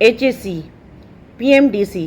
HAC, PMDC,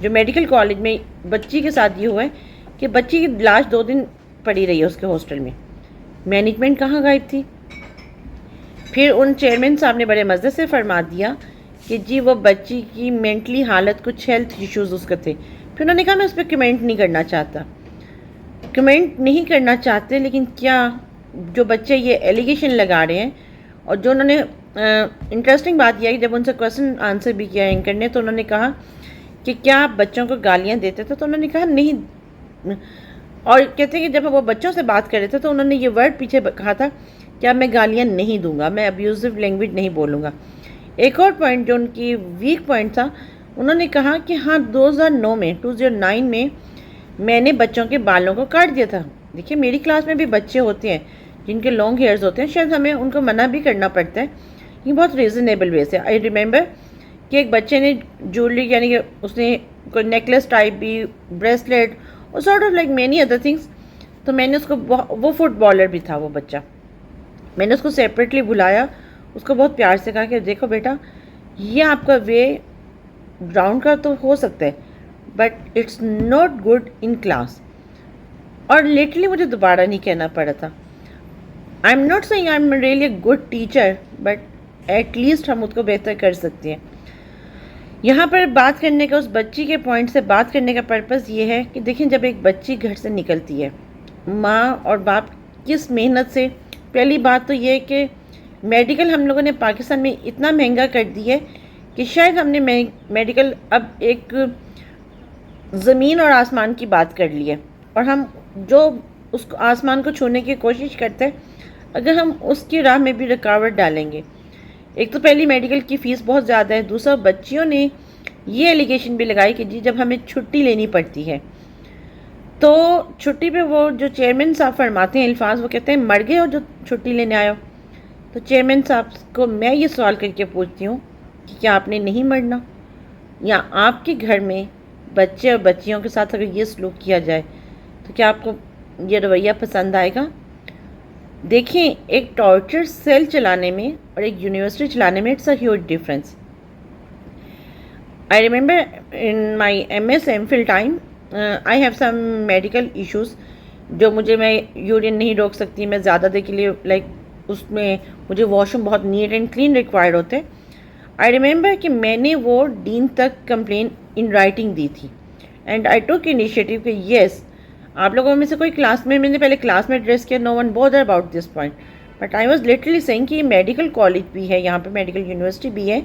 جو medical college میں بچی کے ساتھ یہ ہوا ہے کہ بچی کی لاش 2 دن پڑی رہی ہے اس کے ہاسٹل میں. مینجمنٹ کہاں غائب تھی؟ پھر ان چیئرمین صاحب نے بڑے مزے سے فرما دیا کہ جی وہ بچی کی مینٹلی حالت کچھ ہیلتھ ایشوز اس کا تھے. پھر انہوں نے کہا میں اس پہ کمنٹ نہیں کرنا چاہتے لیکن کیا جو بچے یہ ایلیگیشن لگا رہے ہیں اور جو انہوں نے انٹرسٹنگ بات یہ ہے جب ان سے کویسچن آنسر بھی کیا اینکر نے تو انہوں نے کہا کہ کیا آپ بچوں کو گالیاں دیتے تھے؟ تو انہوں نے کہا نہیں، اور کہتے ہیں کہ جب وہ بچوں سے بات کر رہے تھے تو انہوں نے یہ ورڈ پیچھے کہا تھا کہ اب میں گالیاں نہیں دوں گا، میں ابیوزو لینگویج نہیں بولوں گا. ایک اور پوائنٹ جو ان کی ویک پوائنٹ تھا، انہوں نے کہا کہ ہاں 2009 میں میں نے بچوں کے بالوں کو کاٹ دیا تھا. دیکھیے میری کلاس میں بھی بچے ہوتے ہیں جن کے لانگ ہیئرز ہوتے ہیں، شاید ہمیں ان کو منع بھی کرنا پڑتا ہے، یہ بہت ریزنیبل وے سے. آئی ریممبر کہ ایک بچے نے جویلری یعنی کہ اس نے کوئی نیکلس ٹائپ بھی، بریسلیٹ اور sort of like many other things. تو میں نے اس کو وہ فٹ بالر بھی تھا وہ بچہ، میں نے اس کو سیپریٹلی بلایا، اس کو بہت پیار سے کہا کہ دیکھو بیٹا یہ آپ کا وے گراؤنڈ کا تو ہو سکتا ہے but it's not good in class. اور لیٹرلی مجھے دوبارہ نہیں کہنا پڑا تھا. I am not saying I am really a good teacher but at least ہم اس کو بہتر کر سکتے ہیں. یہاں پر بات کرنے کا، اس بچی کے پوائنٹ سے بات کرنے کا پرپس یہ ہے کہ دیکھیں جب ایک بچی گھر سے نکلتی ہے، ماں اور باپ کس محنت سے، پہلی بات تو یہ کہ میڈیکل ہم لوگوں نے پاکستان میں اتنا مہنگا کر دی ہے کہ شاید ہم نے میڈیکل اب ایک زمین اور آسمان کی بات کر لی ہے، اور ہم جو اس آسمان کو چھونے کی کوشش کرتے ہیں اگر ہم اس کی راہ میں بھی رکاوٹ ڈالیں گے. ایک تو پہلی میڈیکل کی فیس بہت زیادہ ہے، دوسرا بچیوں نے یہ ایلیگیشن بھی لگائی کہ جی جب ہمیں چھٹی لینی پڑتی ہے تو چھٹی پہ وہ جو چیئرمین صاحب فرماتے ہیں الفاظ، وہ کہتے ہیں مر گئے ہو جو چھٹی لینے آئے ہو. تو چیئرمین صاحب کو میں یہ سوال کر کے پوچھتی ہوں کہ کیا آپ نے نہیں مرنا؟ یا آپ کے گھر میں بچے اور بچیوں کے ساتھ اگر یہ سلوک کیا جائے تو کیا آپ کو یہ رویہ پسند آئے گا؟ دیکھیں ایک ٹارچر سیل چلانے میں اور ایک یونیورسٹی چلانے میں it's a huge difference. I remember in my MS MPhil time I have some medical issues جو میں یورین نہیں روک سکتی، میں زیادہ دیر کے لیے لائک اس میں مجھے واش روم بہت نیٹ اینڈ کلین ریکوائرڈ ہوتے. آئی ریممبر کہ میں نے وہ ڈین تک کمپلین ان رائٹنگ دی تھی اینڈ آئی ٹوک انیشیٹو کہ یس آپ لوگوں میں سے کوئی کلاس میں نے پہلے کلاس میں ایڈریس کیا، no one bother about this point, but I was literally saying کہ یہ میڈیکل کالج بھی ہے، یہاں پہ میڈیکل یونیورسٹی بھی ہے،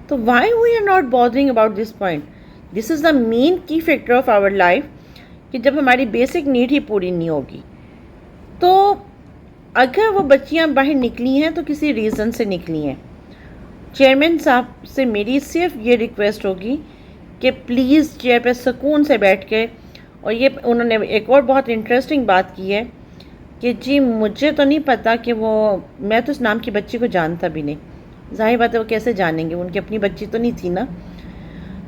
تو why we are not bothering about this point. This is the main key factor of our life کہ جب ہماری بیسک نیڈ ہی پوری نہیں ہوگی. تو اگر وہ بچیاں باہر نکلی ہیں تو کسی ریزن سے نکلی ہیں. چیئرمین صاحب سے میری صرف یہ ریکویسٹ ہوگی کہ پلیز چیئر پہ سکون سے بیٹھ کے، اور یہ انہوں نے ایک اور بہت انٹرسٹنگ بات کی ہے کہ جی مجھے تو نہیں پتا کہ میں تو اس نام کی بچی کو جانتا بھی نہیں. ظاہر بات ہے وہ کیسے جانیں گے، ان کی اپنی بچی تو نہیں تھی نا.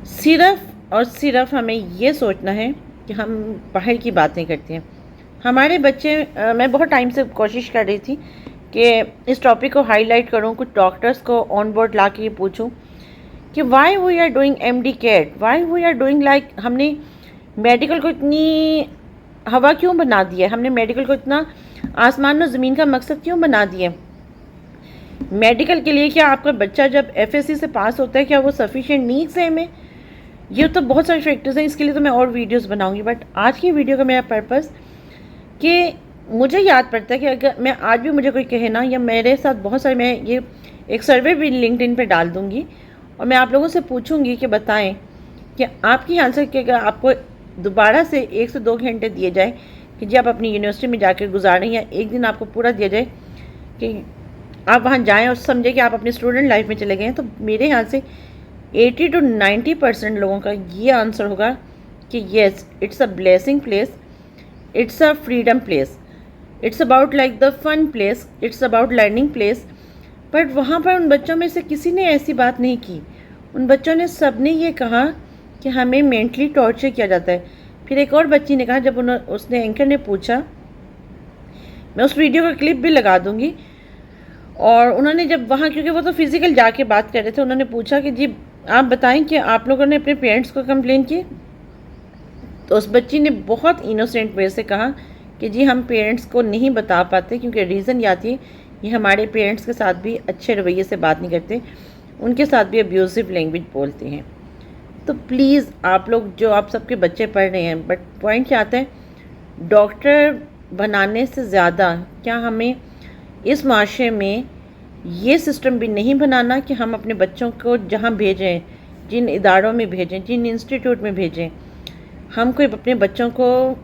صرف اور صرف ہمیں یہ سوچنا ہے کہ ہم باہر کی باتیں کرتے ہیں. ہمارے بچے، میں بہت ٹائم سے کوشش کر رہی تھی کہ اس ٹاپک کو ہائی لائٹ کروں، کچھ ڈاکٹرز کو آن بورڈ لا کے یہ پوچھوں کہ why we are doing MD CAT, why we are doing like ہم نے میڈیکل کو اتنی ہوا کیوں بنا دیا ہے، ہم نے میڈیکل کو اتنا آسمان و زمین کا مقصد کیوں بنا دیا. میڈیکل کے لیے کیا آپ کا بچہ جب FSC سے پاس ہوتا ہے کیا وہ سفیشینٹ نہیں ہے؟ یہ تو بہت سارے فیکٹرز ہیں، اس کے لیے تو میں اور ویڈیوز بناؤں گی. بٹ آج کی ویڈیو کا میرا پرپس کہ مجھے یاد پڑتا ہے کہ اگر میں آج بھی مجھے کوئی کہے نا، یا میرے ساتھ بہت سارے، میں یہ ایک سروے بھی LinkedIn پہ ڈال دوں گی اور میں آپ لوگوں سے پوچھوں گی کہ بتائیں کہ آپ کی حال سے کہ اگر آپ کو دوبارہ سے 1 سے 2 گھنٹے دیے جائے کہ جی آپ اپنی یونیورسٹی میں جا کے گزاریں، یا ایک دن آپ کو پورا دیا جائے کہ آپ وہاں جائیں اور سمجھیں کہ آپ اپنی اسٹوڈنٹ لائف میں چلے گئے ہیں، تو میرے خیال سے 80 to 90% لوگوں کا یہ آنسر ہوگا کہ yes it's a blessing place, it's a freedom place, it's about like the fun place, it's about learning place. But وہاں پر ان بچوں میں سے کسی نے ایسی بات نہیں کی. ان بچوں نے سب نے یہ کہا کہ ہمیں مینٹلی ٹارچر کیا جاتا ہے. پھر ایک اور بچی نے کہا، جب اس نے اینکر نے پوچھا، میں اس ویڈیو کا کلپ بھی لگا دوں گی، اور انہوں نے جب وہاں، کیونکہ وہ تو فزیکل جا کے بات کر رہے تھے، انہوں نے پوچھا کہ جی آپ بتائیں کہ آپ لوگوں نے اپنے پیرنٹس کو کمپلین کی. تو اس بچی نے بہت انوسینٹ وے سے کہا کہ جی ہم پیرنٹس کو نہیں بتا پاتے کیونکہ ریزن یہ آتی ہے یہ ہمارے پیرنٹس کے ساتھ بھی اچھے رویے سے بات نہیں کرتے، ان کے ساتھ بھی ابیوزو لینگویج بولتے ہیں۔ تو پلیز آپ لوگ جو آپ سب کے بچے پڑھ رہے ہیں، بٹ پوائنٹ کیا آتا ہے، ڈاکٹر بنانے سے زیادہ کیا ہمیں اس معاشرے میں یہ سسٹم بھی نہیں بنانا کہ ہم اپنے بچوں کو جہاں بھیجیں، جن اداروں میں بھیجیں، جن انسٹیٹیوٹ میں بھیجیں، ہم کو اپنے بچوں کو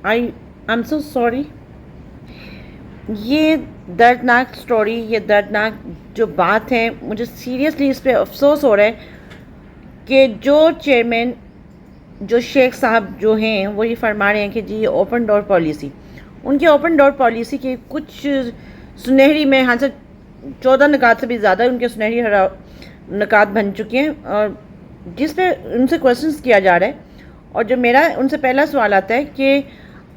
آئی ایم سو سوری، یہ دردناک سٹوری، یہ دردناک جو بات ہے، مجھے سیریسلی اس پہ افسوس ہو رہا ہے کہ جو چیئرمین جو شیخ صاحب جو ہیں وہ یہ فرما رہے ہیں کہ جی یہ اوپن ڈور پالیسی، ان کی اوپن ڈور پالیسی کے کچھ سنہری میں ہاں سے 14 نکات سے بھی زیادہ ان کے سنہری نکات بن چکے ہیں، اور جس پہ ان سے کوشچنس کیا جا رہا ہے، اور جو میرا ان سے پہلا سوال آتا ہے کہ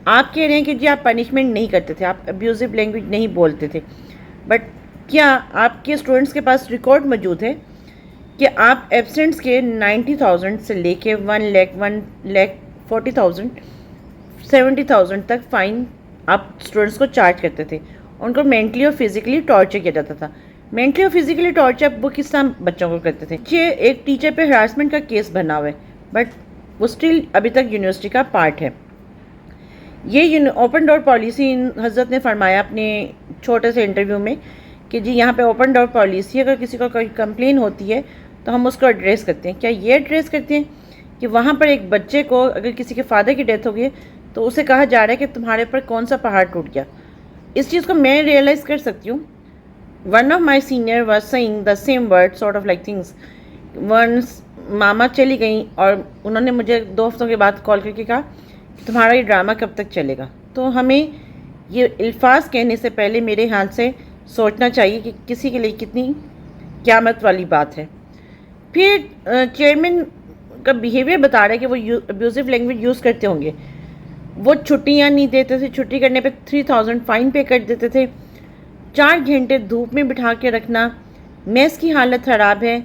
آپ کہہ رہے ہیں کہ جی آپ پنشمنٹ نہیں کرتے تھے، آپ ابیوزو لینگویج نہیں بولتے تھے، بٹ کیا آپ کے اسٹوڈنٹس کے پاس ریکارڈ موجود ہے کہ آپ ایبسنٹس کے 90,000 سے لے کے 1,40,000 70,000 تک فائن آپ اسٹوڈنٹس کو چارج کرتے تھے، ان کو مینٹلی اور فزیکلی ٹارچر کیا جاتا تھا۔ مینٹلی اور فزیکلی ٹارچر وہ کس طرح بچوں کو کرتے تھے؟ ایک ٹیچر پہ ہراسمنٹ کا کیس بنا ہوا ہے، بٹ وہ اسٹل ابھی تک یونیورسٹی کا پارٹ ہے۔ یہ اوپن ڈور پالیسی حضرت نے فرمایا اپنے چھوٹے سے انٹرویو میں کہ جی یہاں پہ اوپن ڈور پالیسی، اگر کسی کو کوئی کمپلین ہوتی ہے تو ہم اس کو ایڈریس کرتے ہیں۔ کیا یہ ایڈریس کرتے ہیں کہ وہاں پر ایک بچے کو اگر کسی کے فادر کی ڈیتھ ہو گئی تو اسے کہا جا رہا ہے کہ تمہارے پر کون سا پہاڑ ٹوٹ گیا؟ اس چیز کو میں ریئلائز کر سکتی ہوں۔ One of my senior was saying the same word sort of like things, once ماما چلی گئیں اور انہوں نے مجھے 2 ہفتوں کے بعد کال کر کے کہا کہ تمہارا یہ ڈرامہ کب تک چلے گا؟ تو ہمیں یہ الفاظ کہنے سے پہلے میرے ہاتھ سے سوچنا چاہیے کہ کسی کے لیے کتنی قیامت والی بات ہے۔ پھر چیئرمین کا بیہیویئر بتا رہا ہے کہ وہ ابیوزو لینگویج یوز کرتے ہوں گے، وہ چھٹیاں نہیں دیتے تھے، چھٹی کرنے پہ 3,000 فائن پے کر دیتے تھے، 4 گھنٹے دھوپ میں بٹھا کے رکھنا، میس کی حالت خراب ہے۔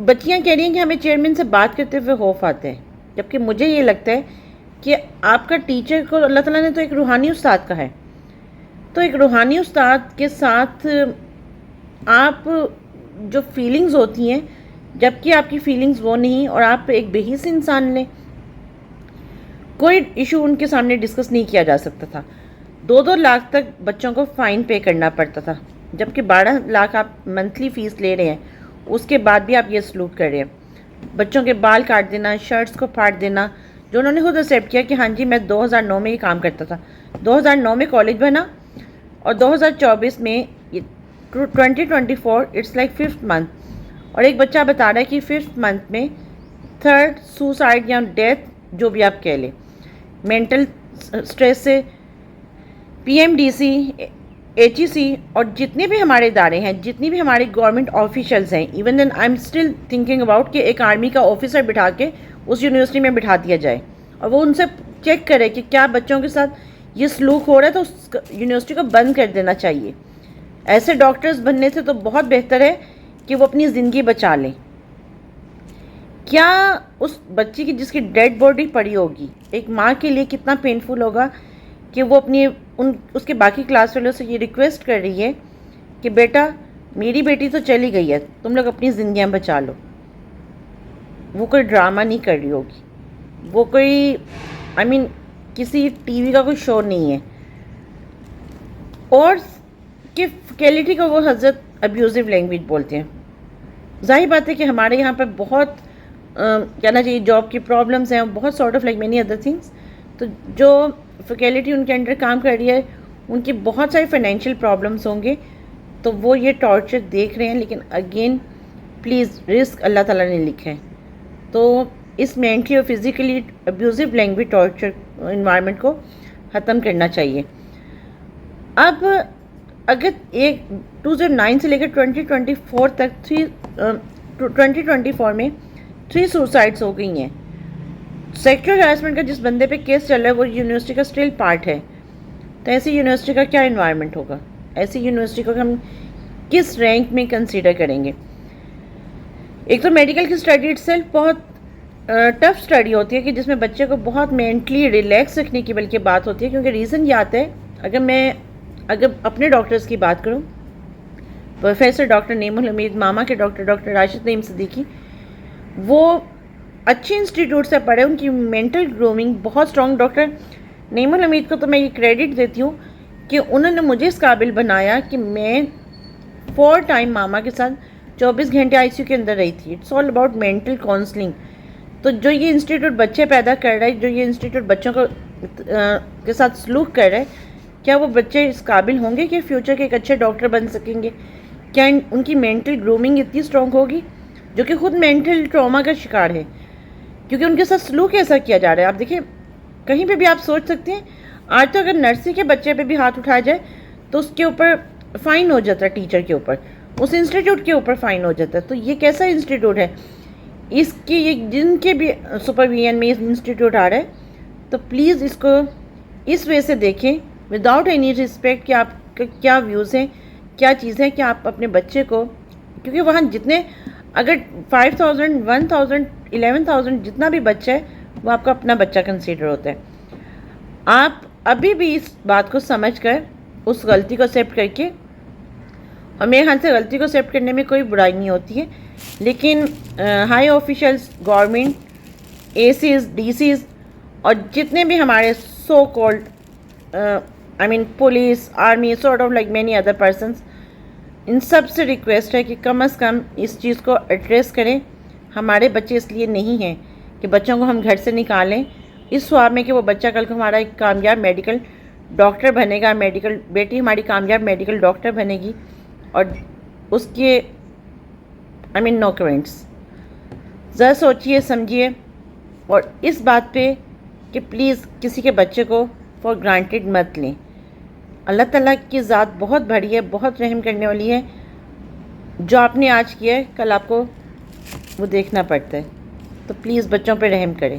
بچیاں کہہ رہی ہیں کہ ہمیں چیئرمین سے بات کرتے ہوئے خوف آتے ہیں، جبکہ مجھے یہ لگتا ہے کہ آپ کا ٹیچر کو اللہ تعالیٰ نے تو ایک روحانی استاد کا ہے، تو ایک روحانی استاد کے ساتھ آپ جو فیلنگز ہوتی ہیں، جبکہ آپ کی فیلنگز وہ نہیں اور آپ ایک بے حس انسان لیں، کوئی ایشو ان کے سامنے ڈسکس نہیں کیا جا سکتا تھا۔ 2 لاکھ تک بچوں کو فائن پے کرنا پڑتا تھا، جبکہ 12 لاکھ آپ منتھلی فیس لے رہے ہیں، اس کے بعد بھی آپ یہ سلوک کر رہے ہیں۔ بچوں کے بال کاٹ دینا، شرٹس کو پھاڑ دینا، جو انہوں نے خود ایکسیپٹ کیا کہ ہاں جی میں 2009 میں یہ کام کرتا تھا، 2009 میں کالج بنا اور 2024 میں 2024 اٹس لائک 5th منتھ، اور ایک بچہ بتا رہا ہے کہ 5th منتھ میں 3rd سوسائڈ یا ڈیتھ جو بھی آپ کہہ لیں، مینٹل سٹریس سے P M D C, H E C اور جتنے بھی ہمارے ادارے ہیں، جتنی بھی ہمارے گورنمنٹ آفیشلز ہیں، even then I am still thinking about کہ ایک آرمی کا آفیسر بٹھا کے اس یونیورسٹی میں بٹھا دیا جائے اور وہ ان سے چیک کرے کہ کیا بچوں کے ساتھ یہ سلوک ہو رہا ہے، تو اس یونیورسٹی کو بند کر دینا چاہیے۔ ایسے ڈاکٹرز بننے سے تو بہت بہتر ہے کہ وہ اپنی زندگی بچا لیں۔ کیا اس بچی کی جس کی ڈیڈ باڈی پڑی ہوگی، ایک ماں کے لیے کتنا پینفل ہوگا کہ وہ اپنی اس کے باقی کلاس والوں سے یہ ریکویسٹ کر رہی ہے کہ بیٹا میری بیٹی تو چلی گئی ہے، تم لوگ اپنی زندگیاں بچا لو۔ وہ کوئی ڈرامہ نہیں کر رہی ہوگی، وہ کوئی کسی ٹی وی کا کوئی شو نہیں ہے، اور کہ فیکلٹی کو وہ حضرت ابیوزو لینگویج بولتے ہیں۔ ظاہر بات ہے کہ ہمارے یہاں پہ بہت کہنا چاہیے جاب کی پرابلمس ہیں، بہت sort of like many other things, تو جو فیکلٹی ان کے انڈر کام کر رہی ہے ان کی بہت ساری فائنینشیل پرابلمس ہوں گے، تو وہ یہ ٹارچر دیکھ رہے ہیں، لیکن اگین پلیز رسک اللہ تعالیٰ نے لکھا ہے، تو اس مینٹلی اور فزیکلی ابیوزو لینگویج ٹارچر انوائرمنٹ کو ختم کرنا چاہیے۔ اب اگر 2009 سے لے کر 2024 تک 2024 میں 3 سوسائڈس ہو گئی ہیں۔ سیکچوئل ہراسمنٹ کا جس بندے پہ کیس چل رہا ہے وہ یونیورسٹی کا اسٹل پارٹ ہے، تو ایسی یونیورسٹی کا کیا انوائرمنٹ ہوگا؟ ایسی یونیورسٹی کو ہم کس رینک میں کنسیڈر کریں گے؟ ایک تو میڈیکل کی اسٹڈی اٹ سیلف بہت ٹف اسٹڈی ہوتی ہے کہ جس میں بچے کو بہت مینٹلی ریلیکس رکھنے کی بلکہ بات ہوتی ہے، کیونکہ ریزن یہ آتا ہے، اگر اپنے ڈاکٹرز کی بات کروں، پروفیسر ڈاکٹر نعیم الحمید، ماما کے ڈاکٹر راشد نعیم صدیقی، وہ اچھے انسٹیٹیوٹ سے پڑھے، ان کی مینٹل گرومنگ بہت اسٹرانگ. ڈاکٹر نعیم الحمید کو تو میں یہ کریڈٹ دیتی ہوں کہ انہوں نے مجھے اس قابل بنایا کہ میں 4 ٹائم ماما کے ساتھ 24 گھنٹے آئی سی یو کے اندر رہی تھی. It's all about mental counselling. تو جو یہ انسٹیٹیوٹ بچے پیدا کر رہا ہے، جو یہ انسٹیٹیوٹ بچوں کو کے ساتھ سلوک کر رہا ہے، کیا وہ بچے اس قابل ہوں گے کہ فیوچر کے ایک اچھے ڈاکٹر بن سکیں گے؟ کیا ان کی مینٹل گرومنگ اتنی اسٹرانگ ہوگی، جو کہ خود مینٹل ٹراما کا شکار ہے، کیونکہ ان کے ساتھ سلوک ایسا کیا جا رہا ہے. آپ دیکھیں، کہیں پہ بھی آپ سوچ سکتے ہیں، آج تو اگر نرسری کے بچے پہ بھی ہاتھ اٹھایا جائے تو اس کے اوپر فائن ہو جاتا ہے، ٹیچر کے اوپر، اس انسٹیٹیوٹ کے اوپر فائن ہو جاتا ہے. تو یہ کیسا انسٹیٹیوٹ ہے؟ اس کی جن کے بھی سپرویژن میں اس انسٹیٹیوٹ آ رہا ہے، تو پلیز اس کو اس وے سے دیکھیں، وداؤٹ اینی رسپیکٹ کہ آپ کے کیا ویوز ہیں، کیا چیزیں، کہ آپ اپنے بچے کو، کیونکہ وہاں جتنے اگر 5000 1000 11,000 جتنا بھی بچہ ہے، وہ آپ کا اپنا بچہ کنسیڈر ہوتا ہے. آپ ابھی بھی اس بات کو سمجھ کر اس غلطی کو ایکسیپٹ کر کے، اور میرے خیال سے غلطی کو ایکسیپٹ کرنے میں کوئی برائی نہیں ہوتی ہے، لیکن high officials, government, A Cs, D Cs, اور جتنے بھی ہمارے so called police, army, sort of like many other persons, ان سب سے ریکویسٹ ہے کہ کم از کم اس چیز کو ایڈریس کریں. ہمارے بچے اس لیے نہیں ہیں کہ بچوں کو ہم گھر سے نکالیں اس خواب میں کہ وہ بچہ کل کو ہمارا ایک کامیاب میڈیکل ڈاکٹر بنے گا، بیٹی ہماری کامیاب میڈیکل ڈاکٹر بنے گی، اور اس کے نو کمنٹس. ذرا سوچئے سمجھیے، اور اس بات پہ کہ پلیز کسی کے بچے کو فار گرانٹیڈ مت لیں. اللہ تعالیٰ کی ذات بہت بڑی ہے، بہت رحم کرنے والی ہے. جو آپ نے آج کیا ہے، کل آپ کو وہ دیکھنا پڑتا ہے. تو پلیز بچوں پہ رحم کریں.